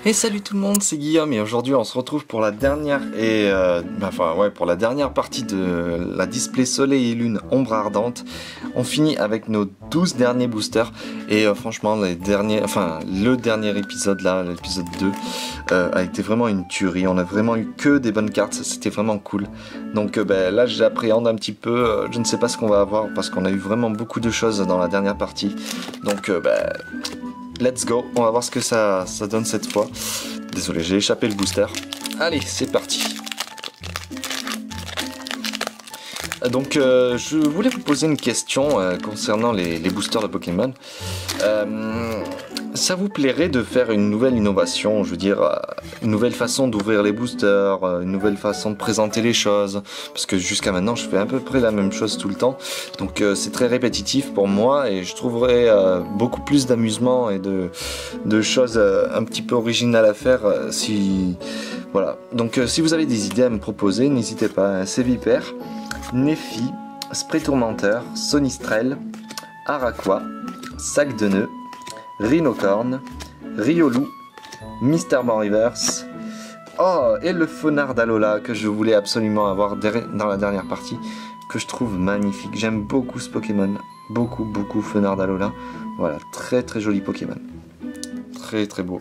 Et salut tout le monde, c'est Guillaume et aujourd'hui on se retrouve pour la dernière pour la dernière partie de la display Soleil et Lune Ombre Ardente. On finit avec nos 12 derniers boosters et franchement le dernier épisode là, l'épisode 2 a été vraiment une tuerie. On a vraiment eu que des bonnes cartes, c'était vraiment cool. Donc là j'appréhende un petit peu, je ne sais pas ce qu'on va avoir parce qu'on a eu vraiment beaucoup de choses dans la dernière partie. Donc let's go, on va voir ce que ça donne cette fois. Désolé, j'ai échappé le booster. Allez, c'est parti. Donc, je voulais vous poser une question concernant les boosters de Pokémon. Ça vous plairait de faire une nouvelle innovation, je veux dire, une nouvelle façon d'ouvrir les boosters, une nouvelle façon de présenter les choses, parce que jusqu'à maintenant je fais à peu près la même chose tout le temps, donc c'est très répétitif pour moi et je trouverais beaucoup plus d'amusement et de choses un petit peu originales à faire si... Voilà, donc si vous avez des idées à me proposer, n'hésitez pas, c'est Vipère, Néphi, Spray Tourmenteur, Sonistrel, Araqua, Sac de Nœuds, Rhinocorn, Riolu, Mister Reverse, oh, et le Fenard d'Alola que je voulais absolument avoir dans la dernière partie, que je trouve magnifique. J'aime beaucoup ce Pokémon, beaucoup Fenard d'Alola. Voilà, très joli Pokémon, très beau.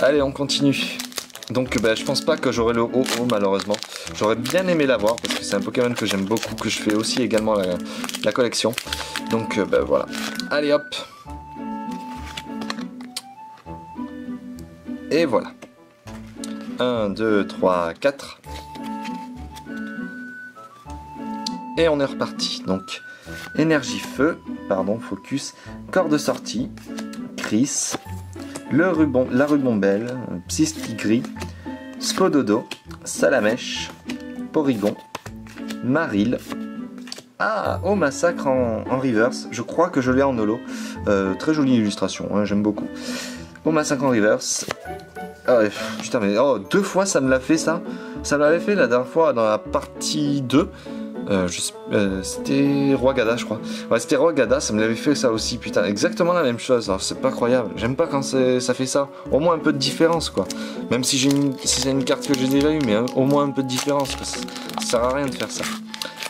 Allez, on continue. Donc je pense pas que j'aurai le OO malheureusement. J'aurais bien aimé l'avoir parce que c'est un Pokémon que j'aime beaucoup, que je fais aussi également la collection. Donc voilà. Allez hop. Et voilà. 1, 2, 3, 4. Et on est reparti. Donc, énergie feu, focus, corps de sortie, Chris, la Rubombelle, Psystigris, Spododo, Salamèche, Porygon, Maril. Ah, au massacre en reverse. Je crois que je l'ai en holo. Très jolie illustration, hein, j'aime beaucoup. Au massacre en reverse. Ah ouais, putain, mais oh, 2 fois ça me l'a fait ça. Ça me l'avait fait la dernière fois dans la partie 2. C'était Roi-Gada, je crois. Ouais, c'était Roi-Gada, ça me l'avait fait ça aussi, putain, exactement la même chose. Alors, c'est pas croyable. J'aime pas quand ça fait ça. Au moins un peu de différence, quoi. Même si c'est une carte que j'ai déjà eue, mais au moins un peu de différence. Ça sert à rien de faire ça.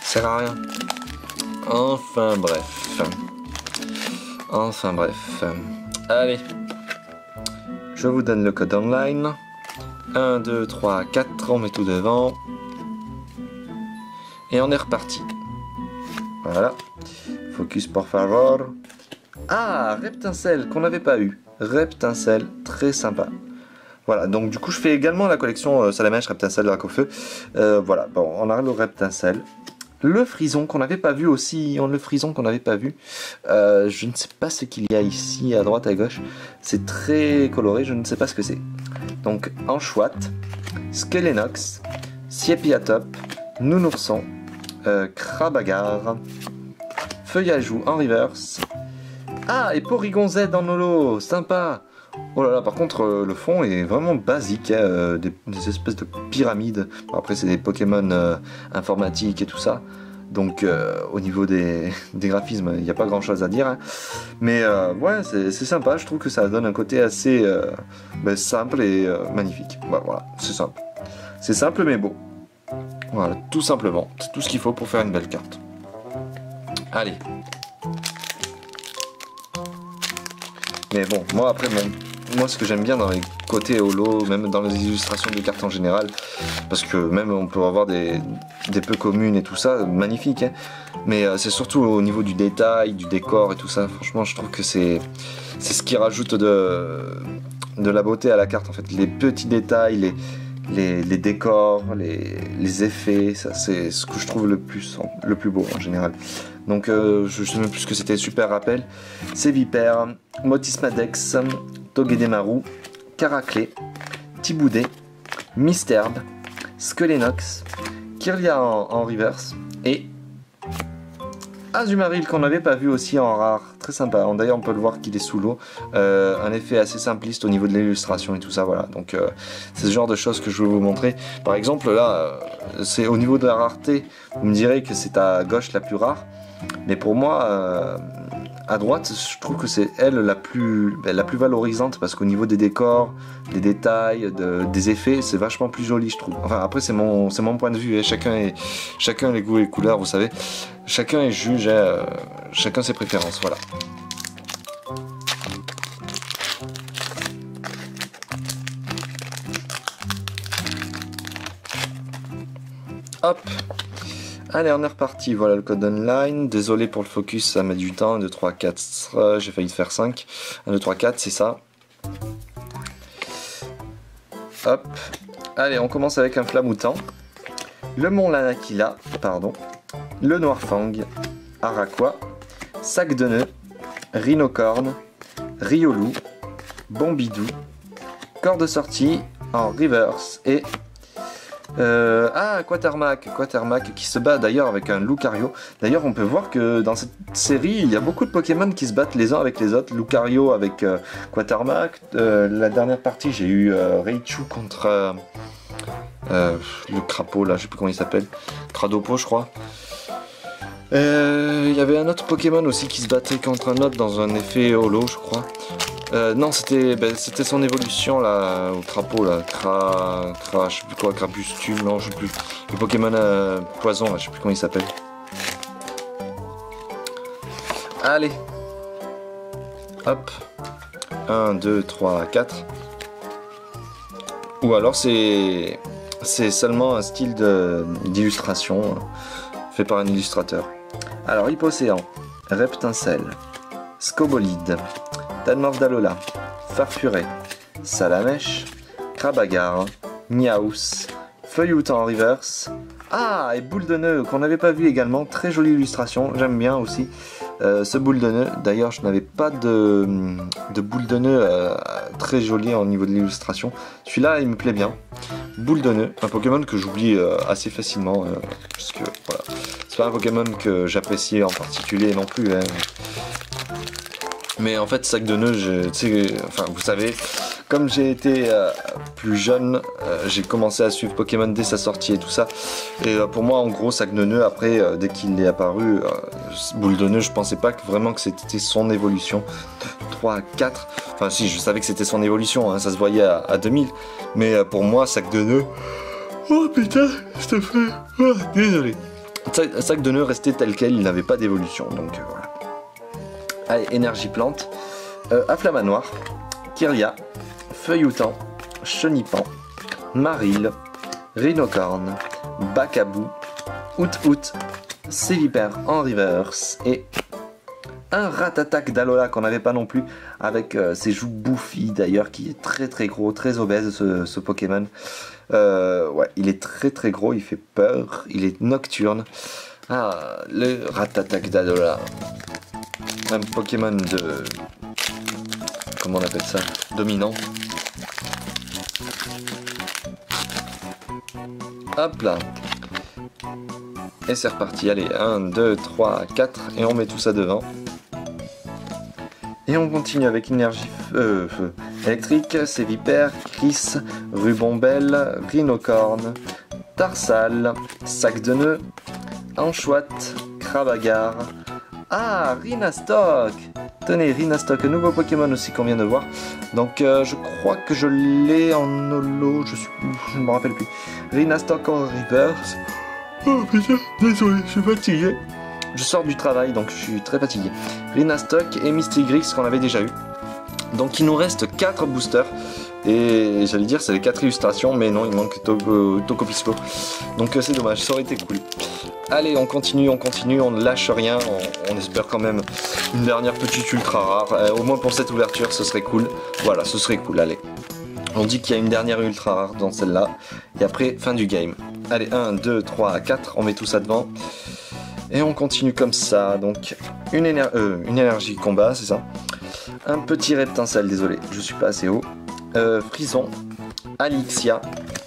Ça sert à rien. Enfin bref. Allez. Je vous donne le code online. 1, 2, 3, 4, on met tout devant. Et on est reparti. Voilà. Focus por favor. Ah, Reptincelle qu'on n'avait pas eu. Reptincelle, très sympa. Voilà, donc du coup je fais également la collection Salamèche, Reptincelle, Dracofeu. Voilà, bon, on a le Reptincelle. Le frison qu'on n'avait pas vu aussi, je ne sais pas ce qu'il y a ici à droite à gauche, c'est très coloré, je ne sais pas ce que c'est. Donc Anchouette, Skelenox, Siepiatop, Nounourson, Crabagar, Feuillajou en reverse. Ah, et Porygon Z en holo, sympa. Oh là là, par contre le fond est vraiment basique, hein, des espèces de pyramides. Bon, après c'est des Pokémon informatiques et tout ça, donc au niveau des graphismes il n'y a pas grand chose à dire, hein. Mais ouais, c'est sympa, je trouve que ça donne un côté assez simple et magnifique. Bah, voilà, c'est simple mais beau. Voilà, tout simplement, c'est tout ce qu'il faut pour faire une belle carte. Allez. Mais bon, moi après, moi ce que j'aime bien dans les côtés holo, même dans les illustrations de cartes en général, parce que même on peut avoir des peu communes et tout ça, magnifique, hein, mais c'est surtout au niveau du détail, du décor et tout ça, franchement je trouve que c'est ce qui rajoute de la beauté à la carte en fait, les petits détails, les décors, les effets, ça c'est ce que je trouve le plus beau en général. Donc je sais même plus ce que c'était, super rappel. C'est Vipère, Motismadex, Togedemaru, Caraclé, Tiboudet, Misterbe, Skelenox, Kirlia en reverse et Azumarill qu'on n'avait pas vu aussi en rare. très sympa. D'ailleurs, on peut le voir qu'il est sous l'eau. Un effet assez simpliste au niveau de l'illustration et tout ça, voilà. Donc, c'est ce genre de choses que je veux vous montrer. Par exemple, là, c'est au niveau de la rareté, vous me direz que c'est à gauche la plus rare. Mais pour moi, à droite, je trouve que c'est elle la plus valorisante parce qu'au niveau des décors, des détails, des effets, c'est vachement plus joli, je trouve. Enfin, après, c'est mon point de vue. Hein. Chacun les goûts et les couleurs, vous savez. Chacun est juge, chacun ses préférences, voilà. Hop. Allez, on est reparti, voilà le code online. Désolé pour le focus, ça met du temps. 1, 2, 3, 4, j'ai failli faire 5. 1, 2, 3, 4, c'est ça. Hop. Allez, on commence avec un flamoutant. Le Mont Lanakila, pardon. Le Noirfang, Araqua, Sac de nœud, Rhinocorne, Riolu, Bombidou, corps de sortie en reverse et Quatermac qui se bat d'ailleurs avec un Lucario. D'ailleurs, on peut voir que dans cette série, il y a beaucoup de Pokémon qui se battent les uns avec les autres. Lucario avec Quatermac. La dernière partie, j'ai eu Raichu contre le crapaud, là, je sais plus comment il s'appelle. Cradopo, je crois. Il y avait un autre Pokémon aussi qui se battait contre un autre dans un effet holo, je crois. Non, c'était son évolution là, au crapaud là, je sais plus quoi, Crapuscule, non, je sais plus. Le Pokémon poison là, je sais plus comment il s'appelle. Allez. Hop. 1, 2, 3, 4. Ou alors c'est seulement un style d'illustration fait par un illustrateur. Alors, Hippocéan, Reptincelle, Scobolide, Tanmordalola, Farfuret, Salamèche, Crabagar, Miaus, Feuilloutant en reverse. Ah, et Boule de nœud qu'on n'avait pas vu également, très jolie illustration, j'aime bien aussi ce boule de nœud. D'ailleurs, je n'avais pas de boule de nœud très jolie au niveau de l'illustration. Celui-là, il me plaît bien. Boule de nœud, un Pokémon que j'oublie assez facilement, parce que voilà, c'est pas un Pokémon que j'apprécie en particulier non plus. Hein. Mais en fait, Sac de nœud, enfin, vous savez, comme j'ai été plus jeune, j'ai commencé à suivre Pokémon dès sa sortie et tout ça. Et pour moi, en gros, Sac de nœud, après, dès qu'il est apparu, Boule de nœud, je pensais pas vraiment que c'était son évolution. 3, 4, enfin si, je savais que c'était son évolution, hein, ça se voyait à 2000. Mais pour moi, Sac de nœud, oh putain, s'il te plaît, oh, désolé. Sac de nœud restait tel quel, il n'avait pas d'évolution, donc voilà. Allez, énergie plante, Afflamanoir, Kyria, Feuilloutant, Chenipan, Maril, Rhinocorne, Bacabou, Out, Sévipère en reverse et un Ratatac d'Alola qu'on n'avait pas non plus, avec ses joues bouffies d'ailleurs, qui est très très gros, très obèse ce Pokémon. Ouais, il est très très gros, il fait peur, il est nocturne. Ah, le Ratatac d'Alola. Un Pokémon de... comment on appelle ça? Dominant. Hop là. Et c'est reparti. Allez, 1, 2, 3, 4. Et on met tout ça devant. Et on continue avec énergie feu électrique, Sévipère, Chris, Rubombelle, Rhinocorne, Tarsal, Sac de nœud, Anchouette, Crabagar. Ah, Rhinastock! Tenez, Rhinastock, un nouveau Pokémon aussi qu'on vient de voir. Donc je crois que je l'ai en holo, je ne me rappelle plus. Rhinastock en reverse. Oh putain, désolé, je suis fatigué. Je sors du travail, donc je suis très fatigué. Rhinastock et Mystigrix qu'on avait déjà eu. Donc il nous reste 4 boosters. Et j'allais dire c'est les 4 illustrations, mais non, il manque Tocopisco. Donc c'est dommage, ça aurait été cool. Allez, on continue, on ne lâche rien, on espère quand même une dernière petite ultra rare, au moins pour cette ouverture, ce serait cool. Voilà, ce serait cool, allez. On dit qu'il y a une dernière ultra rare dans celle-là, et après, fin du game. Allez, 1, 2, 3, 4, on met tout ça devant. Et on continue comme ça, donc une énergie combat, c'est ça. Un petit Reptincelle, désolé, je suis pas assez haut. Frison, Alixia,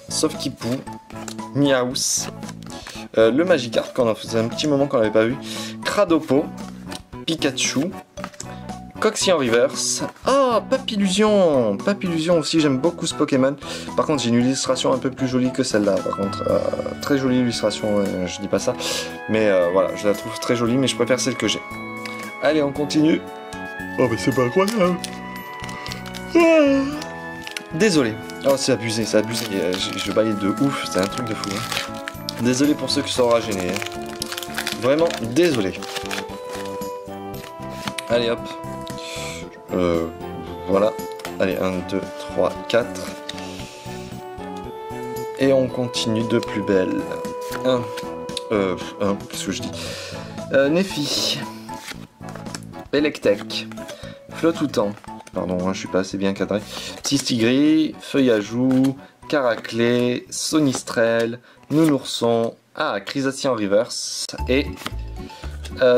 Sofkipou, Miaus, le Magikarp qu'on en faisait un petit moment qu'on n'avait pas vu, Cradopo, Pikachu, Coxy en reverse. Ah, Papillusion. Papillusion aussi, j'aime beaucoup ce Pokémon. Par contre, j'ai une illustration un peu plus jolie que celle-là. Par contre, très jolie illustration, je dis pas ça. Mais voilà, je la trouve très jolie, mais je préfère celle que j'ai. Allez, on continue. Oh, mais c'est pas incroyable. Ah. Désolé. Oh, c'est abusé, c'est abusé. Je baillais de ouf, c'est un truc de fou. Hein. Désolé pour ceux qui seront gênés. Hein. Vraiment, désolé. Allez, hop. Voilà. Allez, 1, 2, 3, 4. Et on continue de plus belle. 1. Qu'est-ce que je dis Néphi. Electek. Flottoutan. Pardon, hein, je suis pas assez bien cadré. Tistigris, Feuillajou, Caraclé, Sonistrel, Nounourson. Ah, Chrysassi en reverse. Et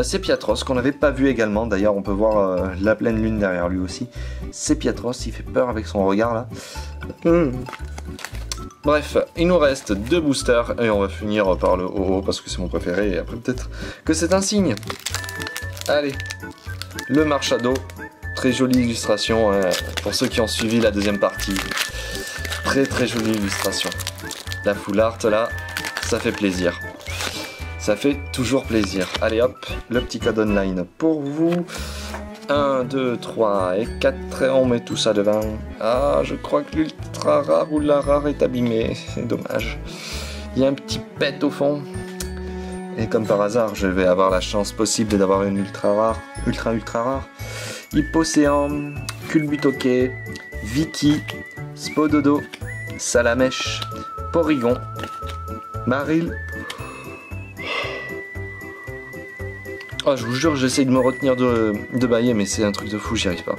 c'est Piatros qu'on n'avait pas vu également. D'ailleurs, on peut voir la pleine lune derrière lui aussi. C'est Piatros, il fait peur avec son regard là. Bref, il nous reste 2 boosters et on va finir par le haut parce que c'est mon préféré. Et après, peut-être que c'est un signe. Allez, le Marshado. Très jolie illustration pour ceux qui ont suivi la deuxième partie. Très très jolie illustration. La full art là, ça fait plaisir. Ça fait toujours plaisir. Allez hop, le petit code online pour vous. 1, 2, 3 et 4. Et on met tout ça devant. Ah, je crois que l'ultra rare ou la rare est abîmée. C'est dommage. Il y a un petit pet au fond. Et comme par hasard, je vais avoir la chance possible d'avoir une ultra rare. Ultra rare. Hippocéan, Culbutoke, Vicky, Spododo, Salamèche, Porygon, Maril. Oh, je vous jure, j'essaye de me retenir de bailler, mais c'est un truc de fou, j'y arrive pas.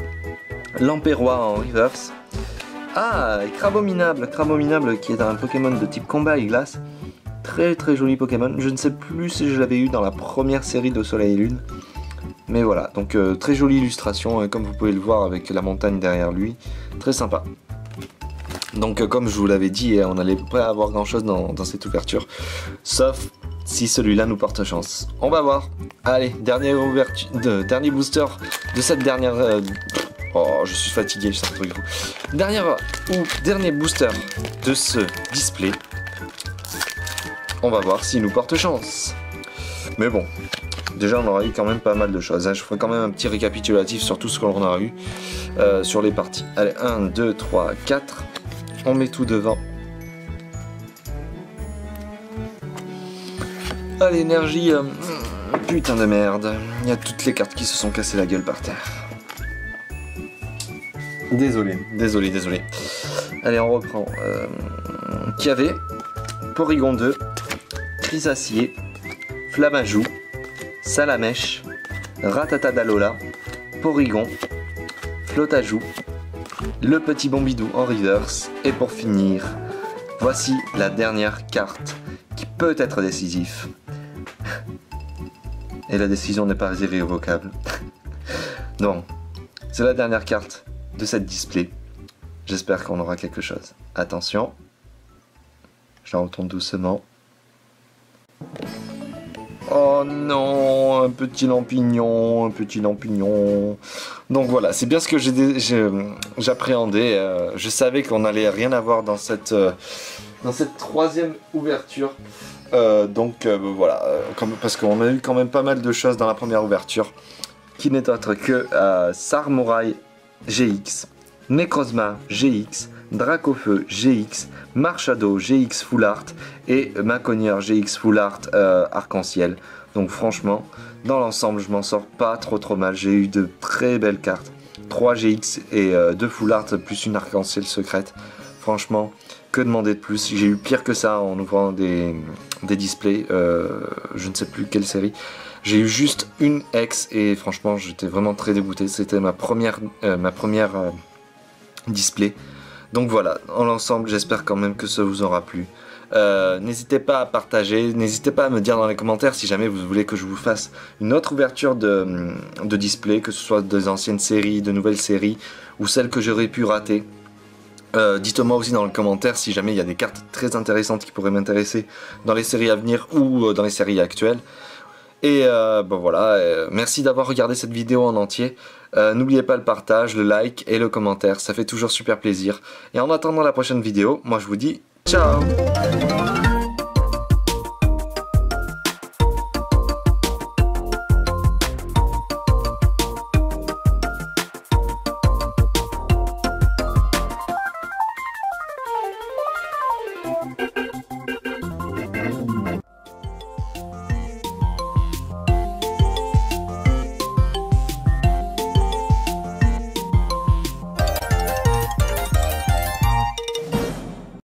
Lampérois en reverse. Ah, Crabominable qui est un Pokémon de type combat et glace. Très très joli Pokémon. Je ne sais plus si je l'avais eu dans la première série de Soleil et Lune. Mais voilà, donc très jolie illustration, comme vous pouvez le voir avec la montagne derrière lui. Très sympa. Donc comme je vous l'avais dit, on n'allait pas avoir grand chose dans cette ouverture. Sauf si celui-là nous porte chance. On va voir. Allez, dernier booster de cette dernière... Oh, je suis fatigué, c'est un truc fou. Dernier booster de ce display. On va voir s'il nous porte chance. Mais bon, déjà on aura eu quand même pas mal de choses. Hein. Je ferai quand même un petit récapitulatif sur tout ce qu'on aura eu sur les parties. Allez, 1, 2, 3, 4. On met tout devant. Ah, l'énergie... putain de merde. Il y a toutes les cartes qui se sont cassées la gueule par terre. Désolé. Allez, on reprend. Kiavé, Porygon 2, Chrysacier, Flamajou, Salamèche, Ratatadalola, Porygon, Flotajou, le petit Bombidou en reverse. Et pour finir, voici la dernière carte qui peut être décisive. Et la décision n'est pas irrévocable. Non, c'est la dernière carte de cette display. J'espère qu'on aura quelque chose. Attention, je la retourne doucement. Oh non, un petit lampignon. Donc voilà, c'est bien ce que j'appréhendais. Je savais qu'on n'allait rien avoir dans cette troisième ouverture. Voilà, parce qu'on a eu quand même pas mal de choses dans la première ouverture, qui n'est autre que Sarmorai GX, Necrozma GX, Dracofeu GX, Marshado GX Full Art et Maconier GX Full Art Arc-en-Ciel. Donc franchement, dans l'ensemble, je m'en sors pas trop mal. J'ai eu de très belles cartes. 3 GX et 2 Full Art plus une Arc-en-Ciel secrète. Franchement, que demander de plus? J'ai eu pire que ça en ouvrant des displays. Je ne sais plus quelle série. J'ai eu juste une X et franchement j'étais vraiment très dégoûté. C'était ma première display. Donc voilà, en l'ensemble j'espère quand même que ça vous aura plu. N'hésitez pas à partager, n'hésitez pas à me dire dans les commentaires si jamais vous voulez que je vous fasse une autre ouverture de display, que ce soit des anciennes séries, de nouvelles séries ou celles que j'aurais pu rater. Dites-moi aussi dans les commentaires si jamais il y a des cartes très intéressantes qui pourraient m'intéresser dans les séries à venir ou dans les séries actuelles. Et bon voilà, merci d'avoir regardé cette vidéo en entier. N'oubliez pas le partage, le like et le commentaire, ça fait toujours super plaisir. Et en attendant la prochaine vidéo, moi je vous dis ciao.